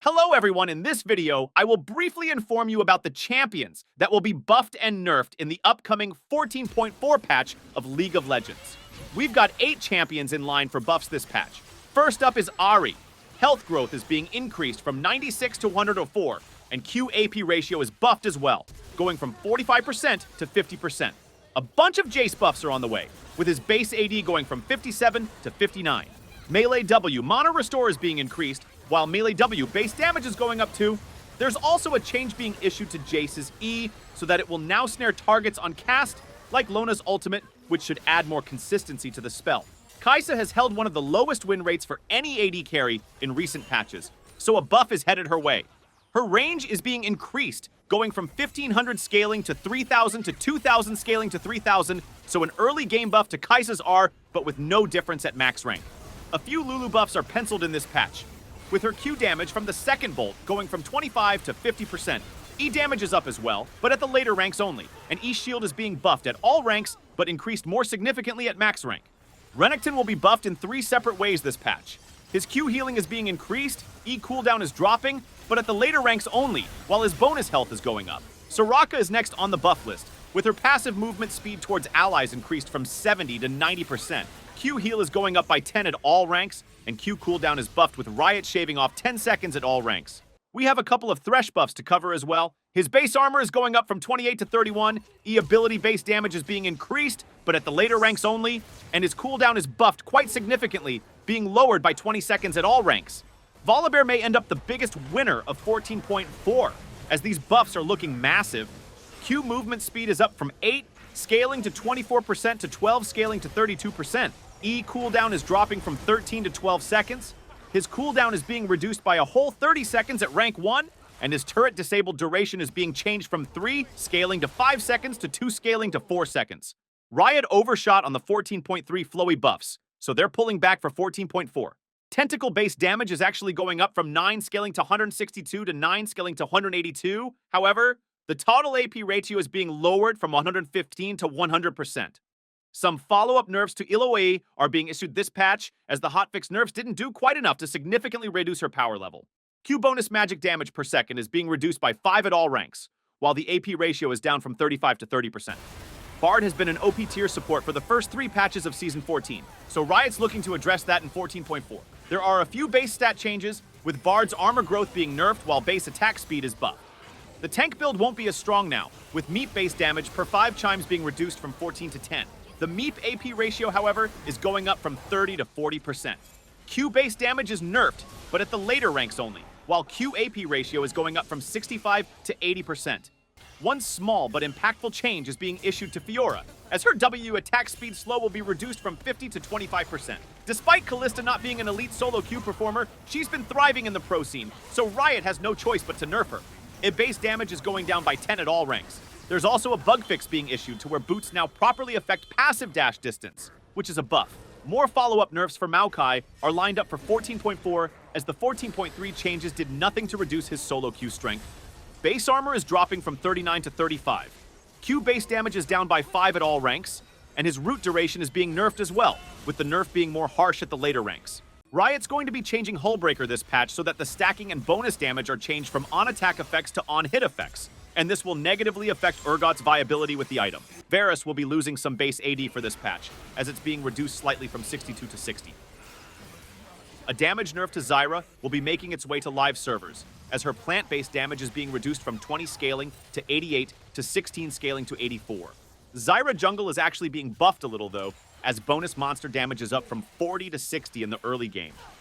Hello everyone, in this video, I will briefly inform you about the champions that will be buffed and nerfed in the upcoming 14.4 patch of League of Legends. We've got 8 champions in line for buffs this patch. First up is Ahri. Health growth is being increased from 96 to 104, and Q-AP ratio is buffed as well, going from 45% to 50%. A bunch of Jace buffs are on the way, with his base AD going from 57 to 59. Melee W Mana Restore is being increased, while Melee W base damage is going up too. There's also a change being issued to Jace's E, so that it will now snare targets on cast, like Lona's ultimate, which should add more consistency to the spell. Kai'Sa has held one of the lowest win rates for any AD carry in recent patches, so a buff is headed her way. Her range is being increased, going from 1500 scaling to 3000 to 2000 scaling to 3000, so an early game buff to Kai'Sa's R, but with no difference at max rank. A few Lulu buffs are penciled in this patch, with her Q damage from the second bolt going from 25 to 50%. E damage is up as well, but at the later ranks only, and E shield is being buffed at all ranks, but increased more significantly at max rank. Renekton will be buffed in 3 separate ways this patch. His Q healing is being increased, E cooldown is dropping, but at the later ranks only, while his bonus health is going up. Soraka is next on the buff list, with her passive movement speed towards allies increased from 70 to 90%. Q heal is going up by 10 at all ranks, and Q cooldown is buffed with Riot shaving off 10 seconds at all ranks. We have a couple of Thresh buffs to cover as well. His base armor is going up from 28 to 31, E ability base damage is being increased, but at the later ranks only, and his cooldown is buffed quite significantly, being lowered by 20 seconds at all ranks. Volibear may end up the biggest winner of 14.4, as these buffs are looking massive. Q movement speed is up from 8, scaling to 24% to 12, scaling to 32%. E cooldown is dropping from 13 to 12 seconds. His cooldown is being reduced by a whole 30 seconds at rank 1, and his turret disabled duration is being changed from 3, scaling to 5 seconds to 2, scaling to 4 seconds. Riot overshot on the 14.3 flowy buffs, so they're pulling back for 14.4. Tentacle base damage is actually going up from 9 scaling to 162 to 9 scaling to 182. However, the total AP ratio is being lowered from 115 to 100%. Some follow-up nerfs to Illaoi are being issued this patch, as the hotfix nerfs didn't do quite enough to significantly reduce her power level. Q bonus magic damage per second is being reduced by 5 at all ranks, while the AP ratio is down from 35 to 30%. Bard has been an OP tier support for the first 3 patches of Season 14, so Riot's looking to address that in 14.4. There are a few base stat changes, with Bard's armor growth being nerfed while base attack speed is buffed. The tank build won't be as strong now, with Meep base damage per 5 chimes being reduced from 14 to 10. The Meep AP ratio, however, is going up from 30 to 40%. Q base damage is nerfed, but at the later ranks only, while Q AP ratio is going up from 65 to 80%. One small but impactful change is being issued to Fiora, as her W attack speed slow will be reduced from 50 to 25%. Despite Kalista not being an elite solo Q performer, she's been thriving in the pro scene, so Riot has no choice but to nerf her. Base damage is going down by 10 at all ranks. There's also a bug fix being issued to where boots now properly affect passive dash distance, which is a buff. More follow-up nerfs for Maokai are lined up for 14.4, as the 14.3 changes did nothing to reduce his solo Q strength. Base armor is dropping from 39 to 35. Q base damage is down by 5 at all ranks, and his root duration is being nerfed as well, with the nerf being more harsh at the later ranks. Riot's going to be changing Hullbreaker this patch so that the stacking and bonus damage are changed from on-attack effects to on-hit effects, and this will negatively affect Urgot's viability with the item. Varus will be losing some base AD for this patch, as it's being reduced slightly from 62 to 60. A damage nerf to Zyra will be making its way to live servers, as her plant-based damage is being reduced from 20 scaling to 88 to 16 scaling to 84. Zyra jungle is actually being buffed a little though, as bonus monster damage is up from 40 to 60 in the early game.